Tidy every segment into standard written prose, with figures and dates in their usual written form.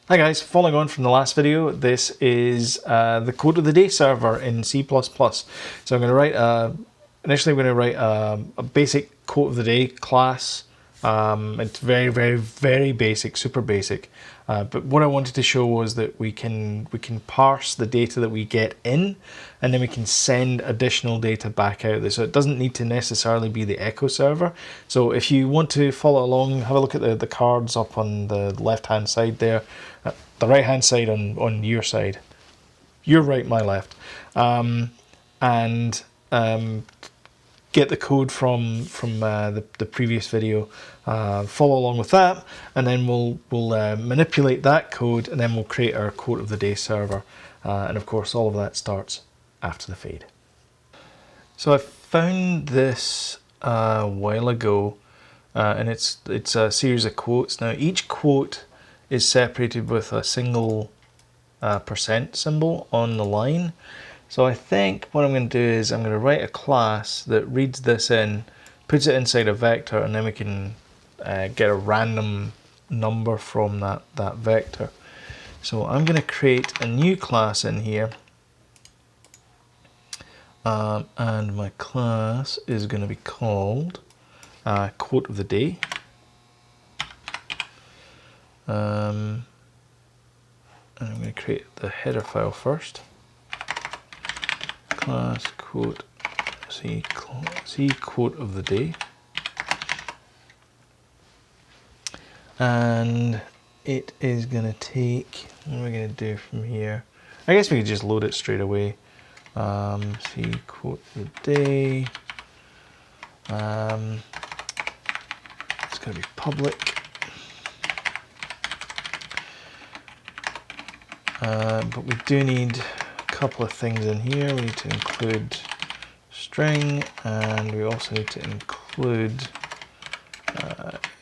Hi guys, following on from the last video, this is the code of the day server in C++. So I'm going to write, initially I'm going to write a basic code of the day class. It's very basic, super basic. But what I wanted to show was that we can parse the data that we get in, and then we can send additional data back out there. So it doesn't need to necessarily be the echo server. So if you want to follow along, have a look at the cards up on the left hand side there. The right hand side on your side. Your right, my left. And get the code from the previous video, follow along with that, and then we'll manipulate that code, and then we'll create our code of the day server. And of course all of that starts after the fade. So I found this a while ago, and it's a series of quotes. Now each quote is separated with a single percent symbol on the line. So I think what I'm going to do is I'm going to write a class that reads this in, puts it inside a vector, and then we can get a random number from that vector. So I'm going to create a new class in here, and my class is going to be called quote of the day. And I'm going to create the header file first. Class quote C quote of the day, and it is going to take, what are we going to do from here? I guess we could just load it straight away. C quote of the day. It's going to be public. But we do need a couple of things in here. We need to include string, and we also need to include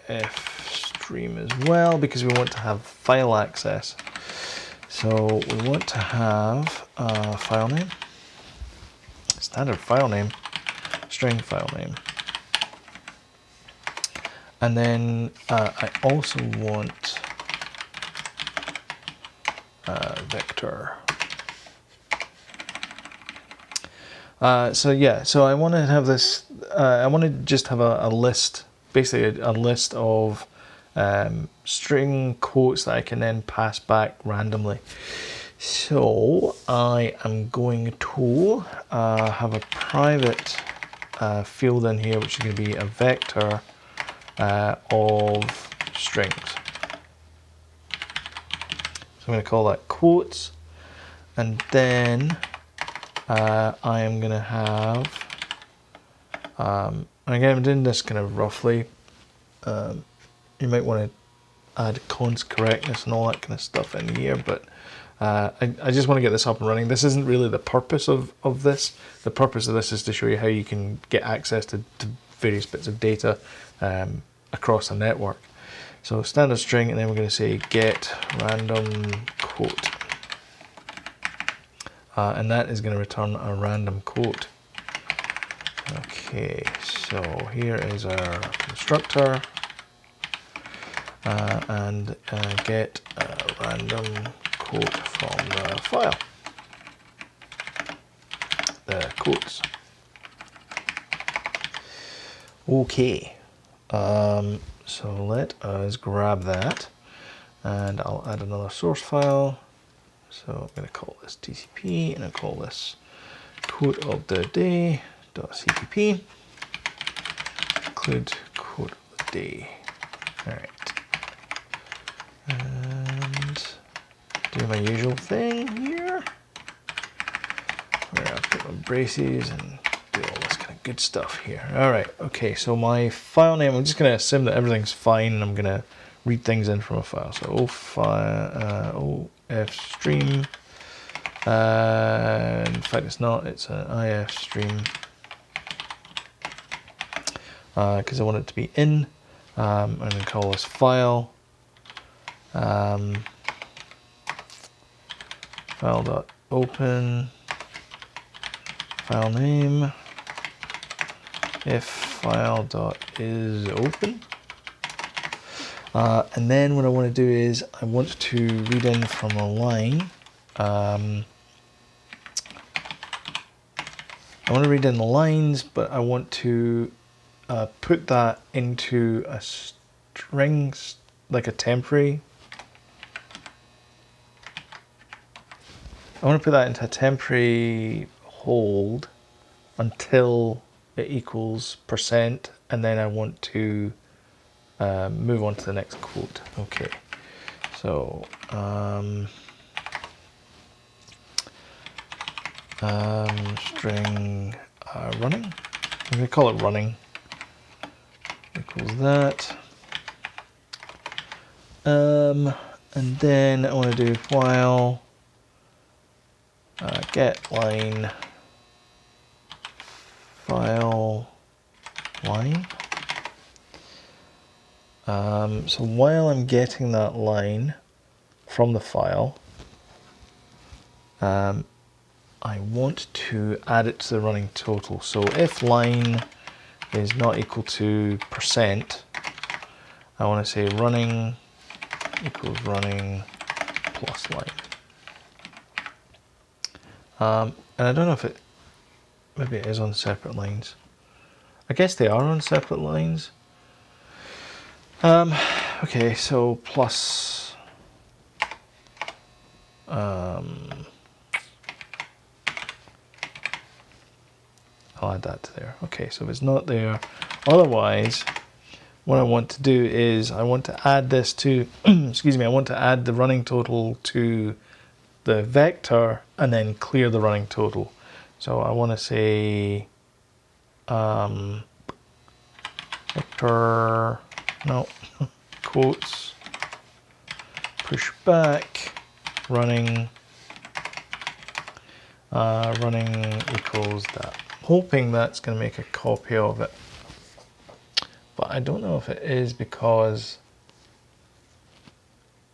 fstream as well, because we want to have file access. So we want to have a file name, standard file name, string file name. And then I also want vector. So I want to have this, I want to just have a list, basically a list of string quotes that I can then pass back randomly. So I am going to have a private field in here, which is going to be a vector of strings. So I'm going to call that quotes, and then I am going to have, again I'm doing this kind of roughly, you might want to add const correctness and all that kind of stuff in here, but I just want to get this up and running. This isn't really the purpose of this. The purpose of this is to show you how you can get access to various bits of data across a network. So standard string, and then we're going to say get random quote, and that is going to return a random quote. Okay, so here is our constructor, and get a random quote from the file, the quotes. Okay. So let us grab that, and I'll add another source file. So I'm going to call this TCP, and I'll call this quote of the day.cpp, include quote of the day. All right, and do my usual thing here. I'm going to put my braces and do all this kind of good stuff here. All right, okay, so my file name, I'm just going to assume that everything's fine, and I'm going to read things in from a file. So ofstream, in fact it's not, it's an ifstream, because I want it to be in. I'm going to call this file, file.open, file name, if file.isOpen, And then what I want to do is I want to read in from a line. I want to read in the lines, but I want to put that into a string, like a temporary. I want to put that into a temporary hold until it equals %, and then I want to move on to the next quote. Okay, so string running. I'm going to call it running. Equals that. And then I want to do while get line file line. So while I'm getting that line from the file, I want to add it to the running total. So if line is not equal to %, I want to say running equals running plus line. And I don't know if maybe it is on separate lines. I guess they are on separate lines. Okay, so plus I'll add that to there. Okay, so if it's not there, otherwise what I want to do is I want to add this to excuse me, I want to add the running total to the vector and then clear the running total. So I want to say vector, no, quotes, push back, running equals that. Hoping that's going to make a copy of it. But I don't know if it is because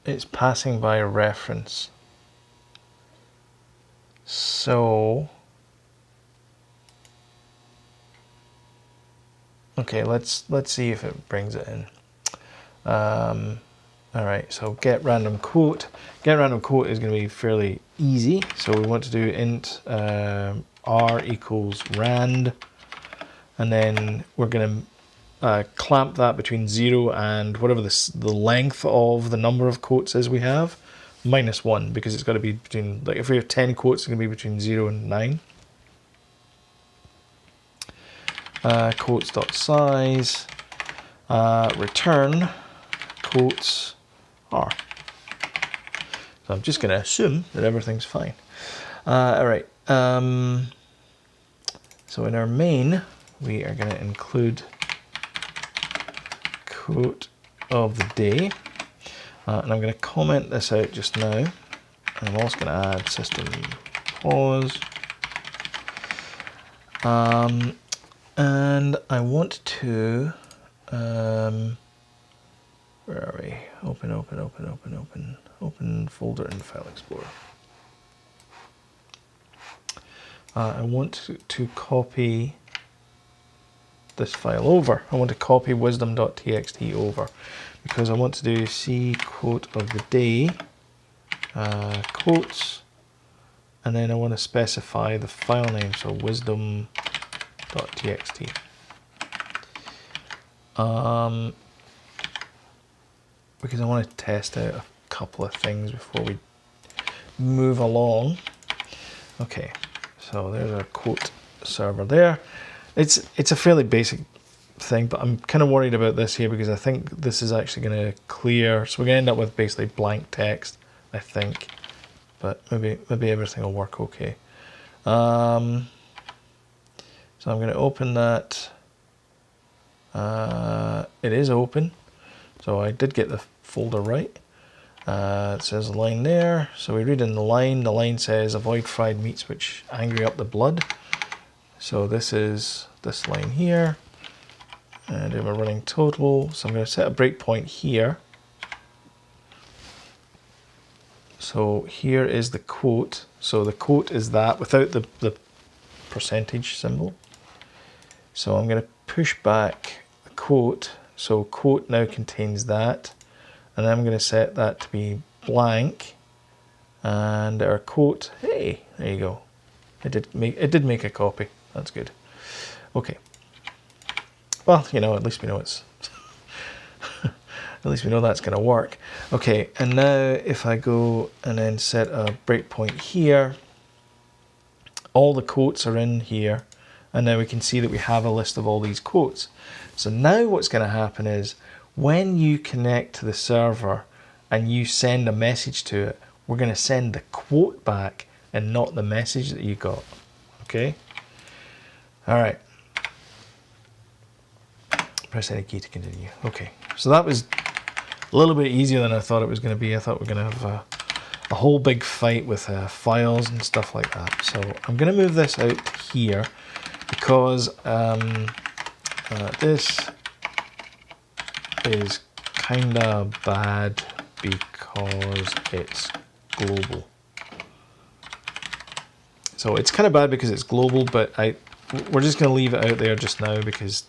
it's passing by a reference. So, okay, let's see if it brings it in. All right, so get random quote. Get random quote is going to be fairly easy. So we want to do int r equals rand, and then we're going to clamp that between 0 and whatever the length of the number of quotes is we have, -1, because it's got to be between, like if we have 10 quotes, it's going to be between 0 and 9. Quotes.size, return quotes r. So I'm just going to assume that everything's fine. All right. So in our main, we are going to include quote of the day, and I'm going to comment this out just now. And I'm also going to add system pause, and I want to where are we? Open folder in File Explorer. I want to copy this file over. I want to copy wisdom.txt over because I want to do C quote of the day, quotes, and then I want to specify the file name, so wisdom.txt. Because I want to test out a couple of things before we move along. Okay, so there's our quote server there. It's a fairly basic thing, but I'm kind of worried about this here because I think this is actually going to clear. So we're going to end up with basically blank text, I think. But maybe everything will work okay. So I'm going to open that. It is open. So I did get the folder right. It says a line there. So we read in the line. The line says avoid fried meats which angry up the blood. So this is this line here. And do my running total. So I'm going to set a breakpoint here. So here is the quote. So the quote is that without the percentage symbol. So I'm going to push back the quote. So quote now contains that. and I'm going to set that to be blank, and our quote, hey, there you go. It did make a copy. That's good. Okay. Well, you know, at least we know it's at least we know that's going to work. Okay, and now if I go and then set a breakpoint here, all the quotes are in here, and now we can see that we have a list of all these quotes. So now what's going to happen is when you connect to the server and you send a message to it, we're going to send the quote back and not the message that you got. Okay? All right. Press any key to continue. Okay, so that was a little bit easier than I thought it was going to be. I thought we were going to have a whole big fight with files and stuff like that. So I'm going to move this out here because this is kind of bad because it's global. So it's kind of bad because it's global, but we're just going to leave it out there just now because,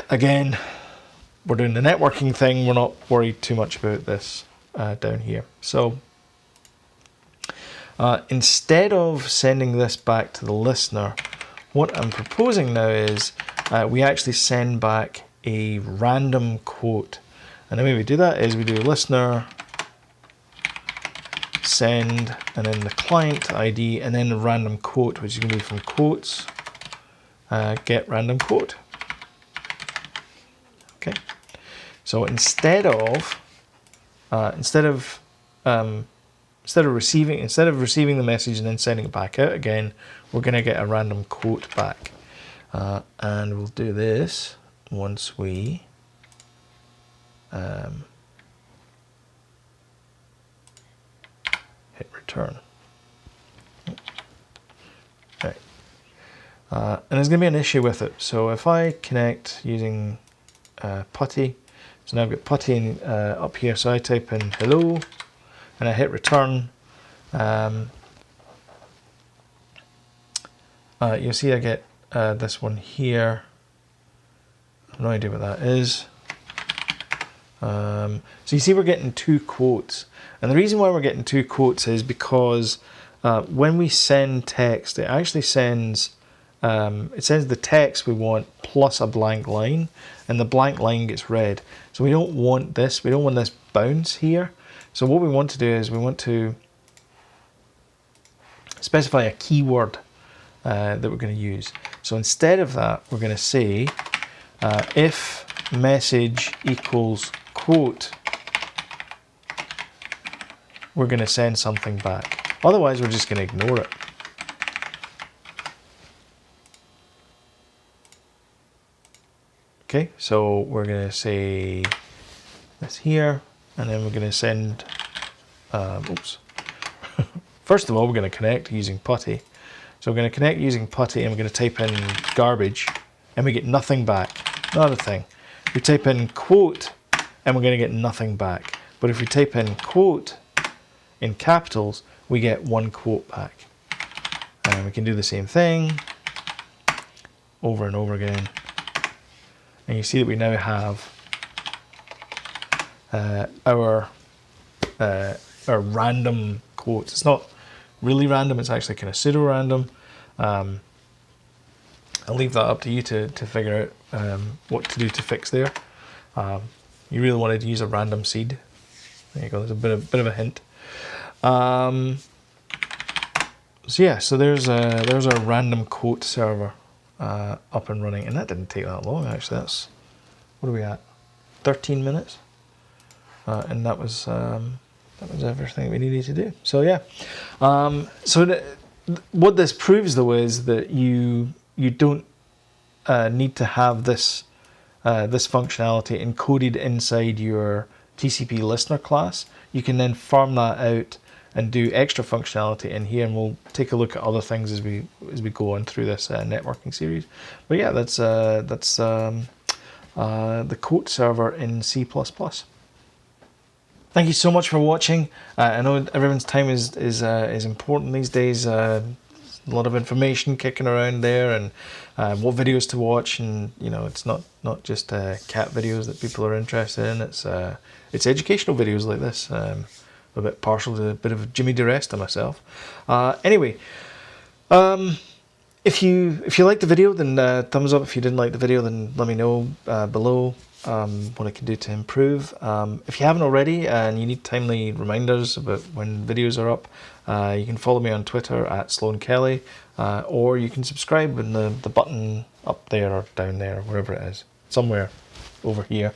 again, we're doing the networking thing. We're not worried too much about this down here. So instead of sending this back to the listener, what I'm proposing now is we actually send back a random quote. And the way we do that is we do listener send and then the client ID and then the random quote, which is going to be from quotes get random quote. Okay. So instead of receiving the message and then sending it back out again, we're going to get a random quote back, and we'll do this once we hit return. Right. And there's going to be an issue with it. So if I connect using PuTTY, so now I've got PuTTY up here, so I type in hello and I hit return. You'll see I get this one here. I have no idea what that is. So you see we're getting two quotes. And the reason why we're getting two quotes is because when we send text, it actually sends the text we want plus a blank line, and the blank line gets read. So we don't want this. We don't want this bounce here. So what we want to do is we want to specify a keyword that we're going to use. So instead of that, we're going to say if message equals quote, we're going to send something back. Otherwise, we're just going to ignore it. Okay, so we're going to say this here, and then we're going to send, oops. First of all, we're going to connect using PuTTY. So we're going to connect using PuTTY, and we're going to type in garbage, and we get nothing back, not a thing. We type in quote, and we're going to get nothing back. But if we type in quote in capitals, we get one quote back. And we can do the same thing over and over again. And you see that we now have our random quotes. It's not really random, it's actually kind of pseudo-random. I'll leave that up to you to figure out what to do to fix there. You really wanted to use a random seed. There you go, there's a bit of a hint. So yeah, so there's our random quote server up and running, and that didn't take that long actually. That's, what are we at? 13 minutes, and that was everything we needed to do. So yeah, what this proves though is that you don't need to have this functionality encoded inside your TCP listener class. You can then farm that out and do extra functionality in here, and we'll take a look at other things as we go on through this networking series. But yeah, that's the quote server in C++. Thank you so much for watching. I know everyone's time is important these days. a lot of information kicking around there, and what videos to watch, and it's not just cat videos that people are interested in. It's educational videos like this. I'm a bit partial to a bit of Jimmy DiResta myself. Anyway, if you liked the video, then thumbs up. If you didn't like the video, then let me know below what I can do to improve. If you haven't already and you need timely reminders about when videos are up, you can follow me on Twitter at Sloan Kelly, or you can subscribe in the button up there or down there, wherever it is, somewhere over here.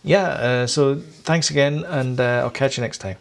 So thanks again, and I'll catch you next time.